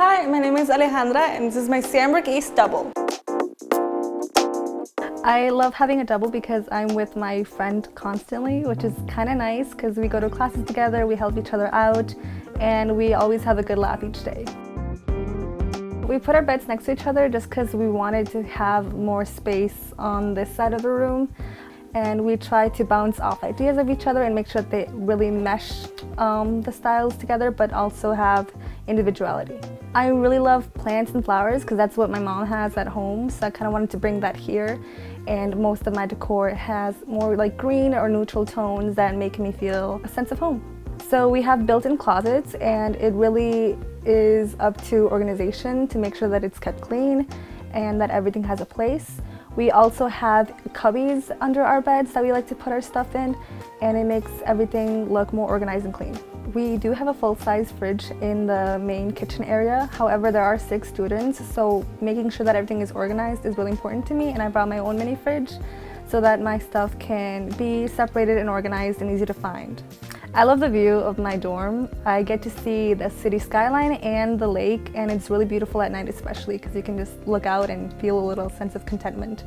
Hi, my name is Alejandra and this is my Sandburg East double. I love having a double because I'm with my friend constantly, which is kind of nice because we go to classes together, we help each other out, and we always have a good laugh each day. We put our beds next to each other just because we wanted to have more space on this side of the room, and we try to bounce off ideas of each other and make sure that they really mesh the styles together but also have individuality. I really love plants and flowers because that's what my mom has at home, so I kind of wanted to bring that here, and most of my decor has more like green or neutral tones that make me feel a sense of home. So we have built-in closets, and it really is up to organization to make sure that it's kept clean and that everything has a place. We also have cubbies under our beds that we like to put our stuff in, and it makes everything look more organized and clean. We do have a full-size fridge in the main kitchen area. However, there are 6 students, so making sure that everything is organized is really important to me, and I brought my own mini fridge so that my stuff can be separated and organized and easy to find. I love the view of my dorm. I get to see the city skyline and the lake, and it's really beautiful at night especially because you can just look out and feel a little sense of contentment.